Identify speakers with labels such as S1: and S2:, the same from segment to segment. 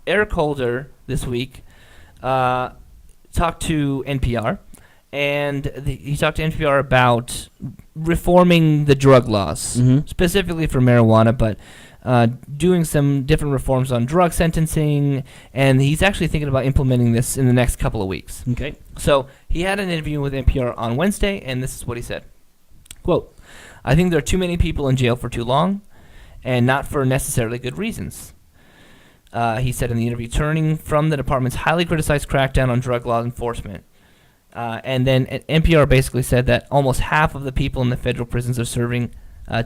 S1: Eric Holder this week talked to NPR, and he talked to NPR about reforming the drug laws, specifically for marijuana, but doing some different reforms on drug sentencing, and he's actually thinking about implementing this in the next couple of weeks.
S2: Okay.
S1: So he had an interview with NPR on Wednesday, and this is what he said. Quote, "I think there are too many people in jail for too long, and not for necessarily good reasons." He said in the interview, turning from the department's highly criticized crackdown on drug law enforcement. And then NPR basically said that almost half of the people in the federal prisons are serving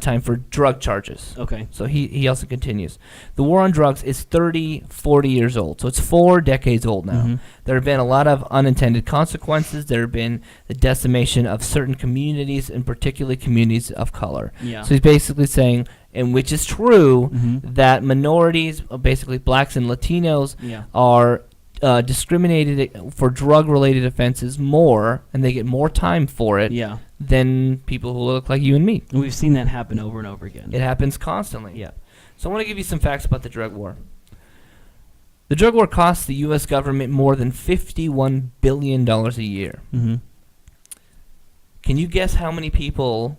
S1: time for drug charges.
S2: Okay.
S1: So he also continues. The war on drugs is 40 years old. So it's 4 decades old now. There have been a lot of unintended consequences. There have been the decimation of certain communities, and particularly communities of color.
S2: Yeah.
S1: So he's basically saying, and which is true, that minorities, basically blacks and Latinos, are discriminated for drug-related offenses more, and they get more time for it than people who look like you and me.
S2: And we've seen that happen over and over again.
S1: It happens constantly.
S2: Yeah.
S1: So I want to give you some facts about the drug war. The drug war costs the U.S. government more than $51 billion a year. Can you guess how many people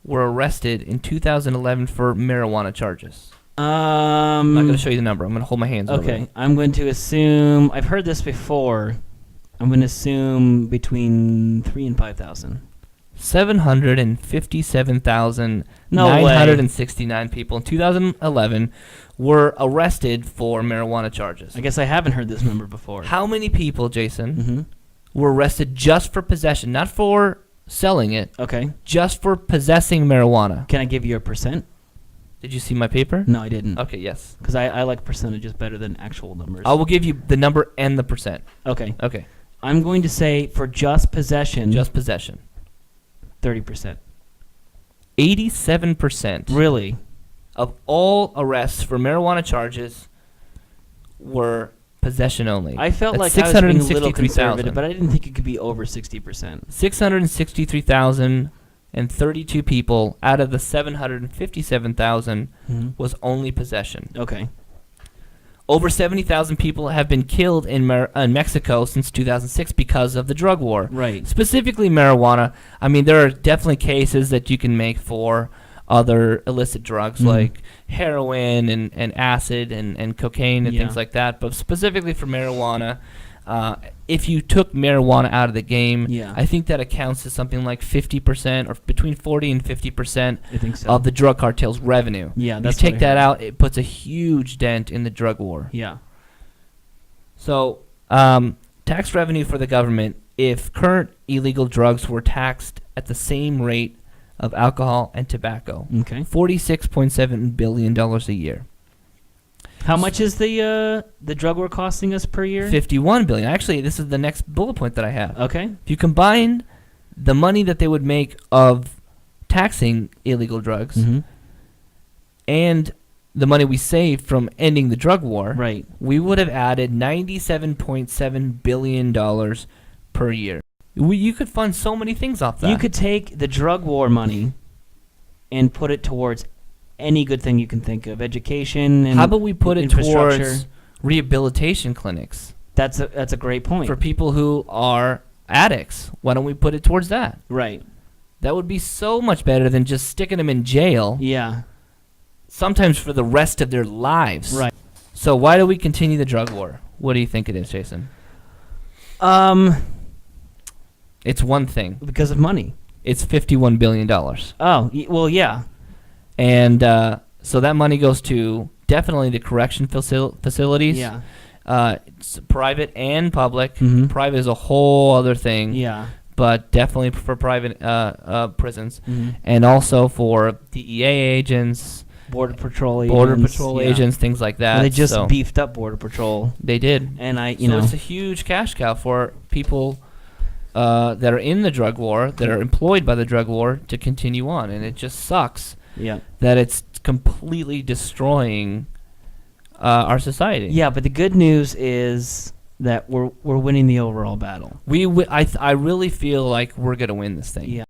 S1: were arrested in 2011 for marijuana charges? I'm not going to show you the number. I'm going to hold my hands over it.
S2: I'm going to assume, I've heard this before, I'm going to assume between 3,000 and 5,000.
S1: 757,969 people in 2011 were arrested for marijuana charges.
S2: I guess I haven't heard this number before.
S1: How many people, Jason, were arrested just for possession, not for selling it, just for possessing marijuana?
S2: Can I give you a percent?
S1: Did you see my paper?
S2: No, I didn't.
S1: Okay, yes.
S2: Because I like percentages better than actual numbers.
S1: I will give you the number and the percent.
S2: Okay.
S1: Okay.
S2: I'm going to say for just possession.
S1: Just possession.
S2: 30%.
S1: 87%.
S2: Really?
S1: Of all arrests for marijuana charges were possession only.
S2: I felt like I was being a little conservative, but I didn't think it could be over 60%.
S1: 663,032 people out of the 757,000 was only possession.
S2: Okay.
S1: Over 70,000 people have been killed in Mexico since 2006 because of the drug war.
S2: Right.
S1: Specifically marijuana. I mean, there are definitely cases that you can make for other illicit drugs like heroin and acid and cocaine and things like that. But specifically for marijuana, if you took marijuana out of the game, I think that accounts to something like 50% or between 40 and 50% of the drug cartel's revenue.
S2: Yeah,
S1: that's if you take that out, it puts a huge dent in the drug war.
S2: Yeah.
S1: So, tax revenue for the government, if current illegal drugs were taxed at the same rate of alcohol and tobacco, $46.7 billion a year.
S2: How much is the drug war costing us per year?
S1: $51 billion. Actually, this is the next bullet point that I have.
S2: Okay.
S1: If you combine the money that they would make of taxing illegal drugs and the money we save from ending the drug war, we would have added $97.7 billion per year. You could fund so many things off that.
S2: You could take the drug war money and put it towards any good thing you can think of, education and
S1: how about we put it towards rehabilitation clinics?
S2: That's a great point.
S1: For people who are addicts, why don't we put it towards that?
S2: Right.
S1: That would be so much better than just sticking them in jail.
S2: Yeah.
S1: Sometimes for the rest of their lives.
S2: Right.
S1: So why do we continue the drug war? What do you think it is, Jason? It's one thing.
S2: Because of money.
S1: It's $51 billion.
S2: Oh, well, yeah.
S1: And so that money goes to definitely the correction facilities.
S2: Yeah.
S1: It's private and public. Private is a whole other thing.
S2: Yeah.
S1: But definitely for private prisons. And also for DEA agents.
S2: Border Patrol
S1: agents, things like that.
S2: Well, they just beefed up Border Patrol.
S1: They did.
S2: And
S1: so it's a huge cash cow for people that are in the drug war, that are employed by the drug war, to continue on. And it just sucks.
S2: Yeah,
S1: that it's completely destroying our society.
S2: Yeah, but the good news is that we're winning the overall battle.
S1: I really feel like we're gonna win this thing.
S2: Yeah.